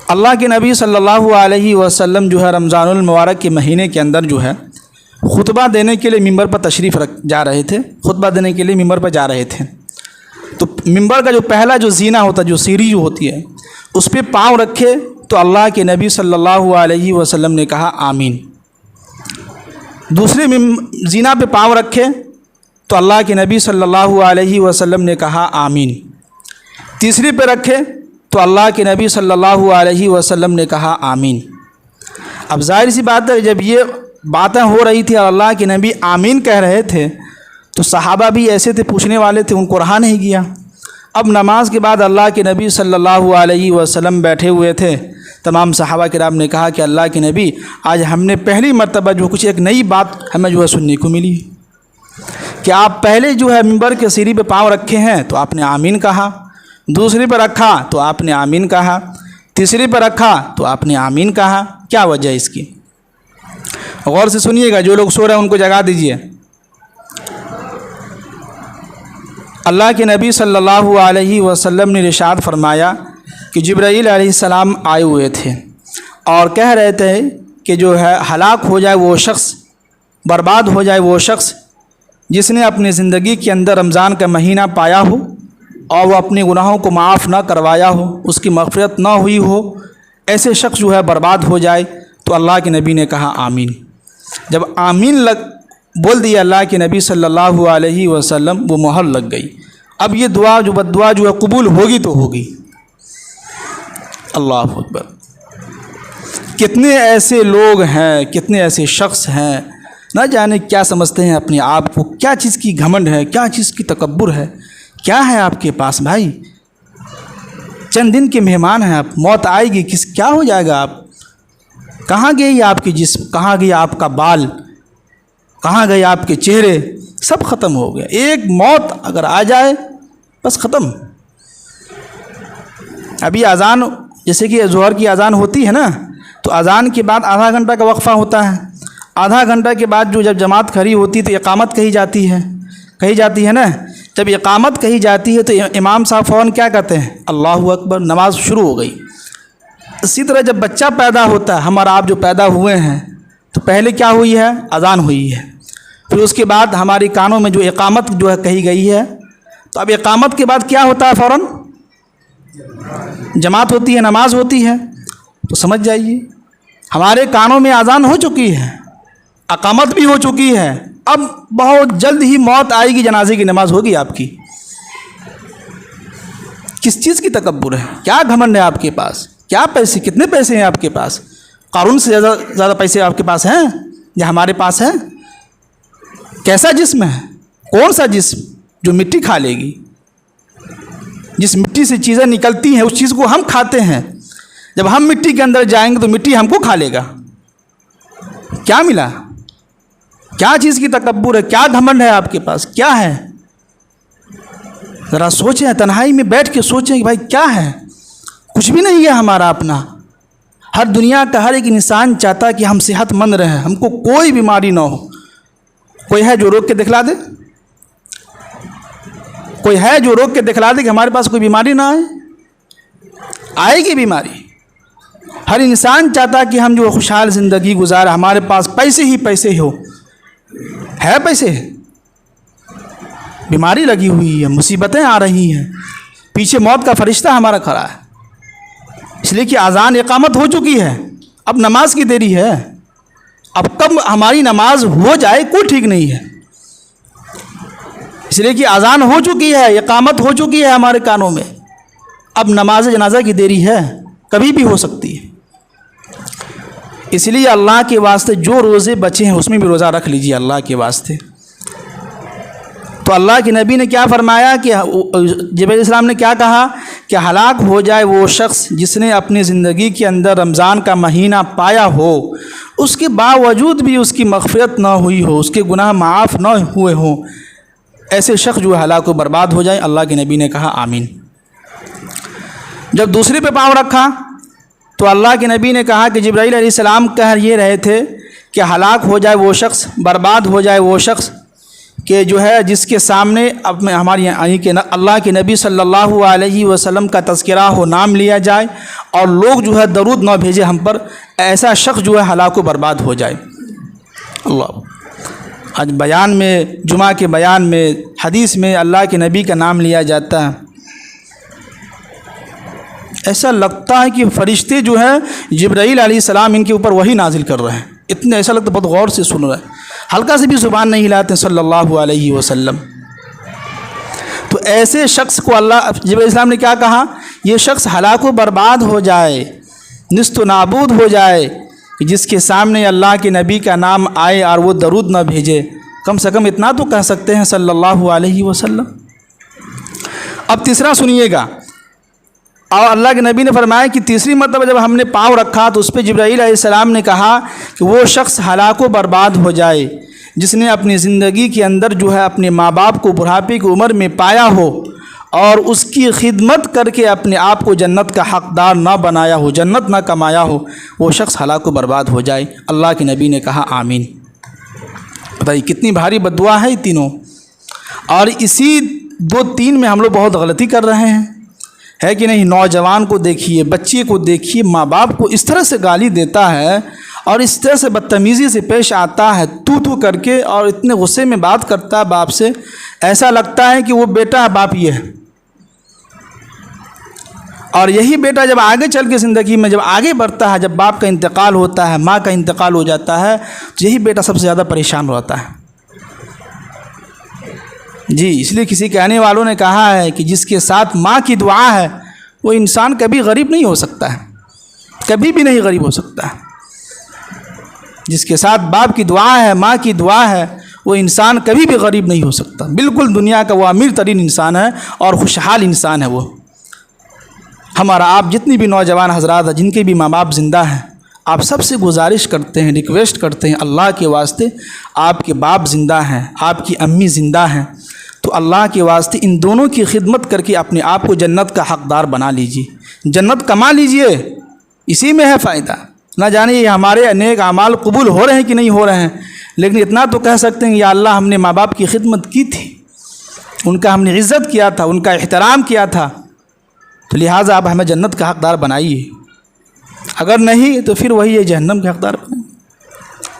اللہ کے نبی صلی اللہ علیہ وسلم جو ہے رمضان المبارک کے مہینے کے اندر جو ہے خطبہ دینے کے لیے ممبر پر تشریف جا رہے تھے، خطبہ دینے کے لیے ممبر پر جا رہے تھے۔ تو ممبر کا جو پہلا جو زینہ ہوتا ہے، جو سیڑھی جو ہوتی ہے، اس پہ پاؤں رکھے تو اللہ کے نبی صلی اللہ علیہ وسلم نے کہا آمین۔ دوسرے زینہ پہ پاؤں رکھے تو اللہ کے نبی صلی اللہ علیہ وسلم نے کہا آمین۔ تیسری پہ رکھے تو اللہ کے نبی صلی اللہ علیہ وسلم نے کہا آمین۔ اب ظاہر سی بات ہے، جب یہ باتیں ہو رہی تھی اور اللہ کے نبی آمین کہہ رہے تھے تو صحابہ بھی ایسے تھے، پوچھنے والے تھے، ان کو رہا نہیں گیا۔ اب نماز کے بعد اللہ کے نبی صلی اللہ علیہ وسلم بیٹھے ہوئے تھے، تمام صحابہ کرام نے کہا کہ اللہ کے نبی، آج ہم نے پہلی مرتبہ جو کچھ ایک نئی بات ہمیں جو ہے سننے کو ملی کہ آپ پہلے جو ہے ممبر کے سیڑھی پہ پاؤں رکھے ہیں تو آپ نے آمین کہا، دوسری پہ رکھا تو آپ نے آمین کہا، تیسری پہ رکھا تو آپ نے آمین کہا۔ کیا وجہ ہے اس کی؟ غور سے سنیے گا، جو لوگ سو رہے ہیں ان کو جگا دیجیے۔ اللہ کے نبی صلی اللہ علیہ وسلم نے ارشاد فرمایا کہ جبرائیل علیہ السلام آئے ہوئے تھے اور کہہ رہے تھے کہ جو ہے ہلاک ہو جائے وہ شخص، برباد ہو جائے وہ شخص جس نے اپنی زندگی کے اندر رمضان کا مہینہ پایا ہو اور وہ اپنے گناہوں کو معاف نہ کروایا ہو، اس کی مغفرت نہ ہوئی ہو، ایسے شخص جو ہے برباد ہو جائے۔ تو اللہ کے نبی نے کہا آمین۔ جب آمین بول دیا اللہ کے نبی صلی اللہ علیہ وسلم، وہ مہر لگ گئی۔ اب یہ دعا جو بد دعا جو ہے قبول ہوگی تو ہوگی۔ اللہ اکبر! کتنے ایسے لوگ ہیں، کتنے ایسے شخص ہیں، نہ جانے کیا سمجھتے ہیں اپنے آپ کو، کیا چیز کی گھمنڈ ہے، کیا چیز کی تکبر ہے، کیا ہے آپ کے پاس بھائی؟ چند دن کے مہمان ہیں آپ، موت آئے گی، کیا ہو جائے گا؟ آپ کہاں گئی آپ کی جسم، کہاں گیا آپ کا بال، کہاں گئے آپ کے چہرے؟ سب ختم ہو گیا۔ ایک موت اگر آ جائے بس ختم۔ ابھی اذان، جیسے کہ ظہر کی اذان ہوتی ہے نا، تو اذان کے بعد آدھا گھنٹہ کا وقفہ ہوتا ہے۔ آدھا گھنٹہ کے بعد جو جب جماعت کھڑی ہوتی ہے تو اقامت کہی جاتی ہے نا۔ جب اقامت کہی جاتی ہے تو امام صاحب فوراً کیا کہتے ہیں؟ اللہ اکبر، نماز شروع ہو گئی۔ اسی طرح جب بچہ پیدا ہوتا ہے، ہم اور آپ جو پیدا ہوئے ہیں، تو پہلے کیا ہوئی ہے؟ اذان ہوئی ہے۔ پھر اس کے بعد ہماری کانوں میں جو اقامت جو ہے کہی گئی ہے، تو اب اقامت کے بعد کیا ہوتا ہے؟ فوراً جماعت ہوتی ہے، نماز ہوتی ہے۔ تو سمجھ جائیے ہمارے کانوں میں اذان ہو چکی ہے، اقامت بھی ہو چکی ہے، اب بہت جلد ہی موت آئے گی، جنازے کی نماز ہوگی آپ کی۔ کس چیز کی تکبر ہے؟ کیا گھمنڈ ہے آپ کے پاس؟ کیا پیسے، کتنے پیسے ہیں آپ کے پاس؟ قارون سے زیادہ پیسے آپ کے پاس ہیں یا ہمارے پاس ہیں؟ کیسا جسم ہے؟ کون سا جسم جو مٹی کھا لے گی؟ جس مٹی سے چیزیں نکلتی ہیں اس چیز کو ہم کھاتے ہیں۔ جب ہم مٹی کے اندر جائیں گے تو مٹی ہم کو کھا لے گا۔ کیا ملا؟ کیا چیز کی تکبر ہے؟ کیا گھمنڈ ہے آپ کے پاس؟ کیا ہے؟ ذرا سوچیں، تنہائی میں بیٹھ کے سوچیں کہ بھائی کیا ہے؟ کچھ بھی نہیں ہے ہمارا اپنا۔ ہر دنیا کا ہر ایک انسان چاہتا ہے کہ ہم صحت مند رہیں، ہم کو کوئی بیماری نہ ہو۔ کوئی ہے جو روک کے دکھلا دے؟ کوئی ہے جو روک کے دکھلا دے کہ ہمارے پاس کوئی بیماری نہ آئے؟ آئے گی بیماری۔ ہر انسان چاہتا ہے کہ ہم جو خوشحال زندگی گزارے، ہمارے پاس پیسے ہی پیسے ہو۔ ہے پیسے؟ بیماری لگی ہوئی ہے، مصیبتیں آ رہی ہیں، پیچھے موت کا فرشتہ ہمارا کھڑا ہے، اس لیے کہ اذان اقامت ہو چکی ہے، اب نماز کی دیری ہے۔ اب کب ہماری نماز ہو جائے کوئی ٹھیک نہیں ہے، اس لیے کہ اذان ہو چکی ہے، اقامت ہو چکی ہے ہمارے کانوں میں، اب نماز جنازہ کی دیری ہے، کبھی بھی ہو سکتی ہے۔ اس لیے اللہ کے واسطے جو روزے بچے ہیں اس میں بھی روزہ رکھ لیجیے اللہ کے واسطے۔ تو اللہ کے نبی نے کیا فرمایا کہ جبرائیل علیہ السلام نے کیا کہا کہ ہلاک ہو جائے وہ شخص جس نے اپنی زندگی کے اندر رمضان کا مہینہ پایا ہو، اس کے باوجود بھی اس کی مغفرت نہ ہوئی ہو، اس کے گناہ معاف نہ ہوئے ہوں، ایسے شخص جو ہلاک و برباد ہو جائے۔ اللہ کے نبی نے کہا آمین۔ جب دوسرے پہ پاؤں رکھا تو اللہ کے نبی نے کہا کہ جبرائیل علیہ السلام کہہ یہ رہے تھے کہ ہلاک ہو جائے وہ شخص، برباد ہو جائے وہ شخص کہ جو ہے جس کے سامنے اب میں ہماری اللہ کے نبی صلی اللہ علیہ وسلم کا تذکرہ ہو، نام لیا جائے اور لوگ جو ہے درود نہ بھیجے ہم پر، ایسا شخص جو ہے ہلاک و برباد ہو جائے۔ اللہ، آج بیان میں، جمعہ کے بیان میں، حدیث میں اللہ کے نبی کا نام لیا جاتا ہے، ایسا لگتا ہے کہ فرشتے جو ہیں جبرائیل علیہ السلام ان کے اوپر وہی نازل کر رہے ہیں، اتنے ایسا لگتا ہے، بہت غور سے سن رہے ہیں، ہلکا سے بھی زبان نہیں ہلاتے صلی اللہ علیہ وسلم۔ تو ایسے شخص کو اللہ جبرائیل علیہ السلام نے کیا کہا؟ یہ شخص ہلاک و برباد ہو جائے، نیست و نابود ہو جائے، کہ جس کے سامنے اللہ کے نبی کا نام آئے اور وہ درود نہ بھیجے۔ کم سے کم اتنا تو کہہ سکتے ہیں صلی اللہ علیہ وسلم۔ اب تیسرا سنیے گا، اور اللہ کے نبی نے فرمایا کہ تیسری مرتبہ جب ہم نے پاؤں رکھا تو اس پہ جبرائیل علیہ السلام نے کہا کہ وہ شخص ہلاک و برباد ہو جائے جس نے اپنی زندگی کے اندر جو ہے اپنے ماں باپ کو بڑھاپے کی عمر میں پایا ہو اور اس کی خدمت کر کے اپنے آپ کو جنت کا حقدار نہ بنایا ہو، جنت نہ کمایا ہو، وہ شخص ہلاک و برباد ہو جائے۔ اللہ کے نبی نے کہا آمین۔ بتائیے کتنی بھاری بد دعا ہے یہ تینوں، اور اسی 2-3 میں ہم لوگ بہت غلطی کر رہے ہیں، ہے کہ نہیں؟ نوجوان کو دیکھیے، بچے کو دیکھیے، ماں باپ کو اس طرح سے گالی دیتا ہے اور اس طرح سے بدتمیزی سے پیش آتا ہے، تو کر کے، اور اتنے غصے میں بات کرتا ہے باپ سے، ایسا لگتا ہے کہ وہ بیٹا ہے، باپ یہ ہے۔ اور یہی بیٹا جب آگے چل کے زندگی میں جب آگے بڑھتا ہے، جب باپ کا انتقال ہوتا ہے، ماں کا انتقال ہو جاتا ہے، تو یہی بیٹا سب سے زیادہ پریشان ہوتا ہے۔ جی، اس لیے کسی کہنے والوں نے کہا ہے کہ جس کے ساتھ ماں کی دعا ہے وہ انسان کبھی غریب نہیں ہو سکتا ہے، کبھی بھی نہیں غریب ہو سکتا ہے۔ جس کے ساتھ باپ کی دعا ہے، ماں کی دعا ہے، وہ انسان کبھی بھی غریب نہیں ہو سکتا، بالکل دنیا کا وہ امیر ترین انسان ہے اور خوشحال انسان ہے وہ۔ ہمارا آپ جتنی بھی نوجوان حضرات ہیں جن کے بھی ماں باپ زندہ ہیں، آپ سب سے گزارش کرتے ہیں، ریکویسٹ کرتے ہیں، اللہ کے واسطے، آپ کے باپ زندہ ہیں، آپ کی امی زندہ ہیں، تو اللہ کے واسطے ان دونوں کی خدمت کر کے اپنے آپ کو جنت کا حقدار بنا لیجیے، جنت کما لیجیے، اسی میں ہے فائدہ۔ نہ جانے یہ ہمارے نیک اعمال قبول ہو رہے ہیں کہ نہیں ہو رہے ہیں، لیکن اتنا تو کہہ سکتے ہیں یا اللہ ہم نے ماں باپ کی خدمت کی تھی، ان کا ہم نے عزت کیا تھا، ان کا احترام کیا تھا، تو لہٰذا آپ ہمیں جنت کا حقدار بنائیے، اگر نہیں تو پھر وہی ہے جہنم کے حقدار بنائیے۔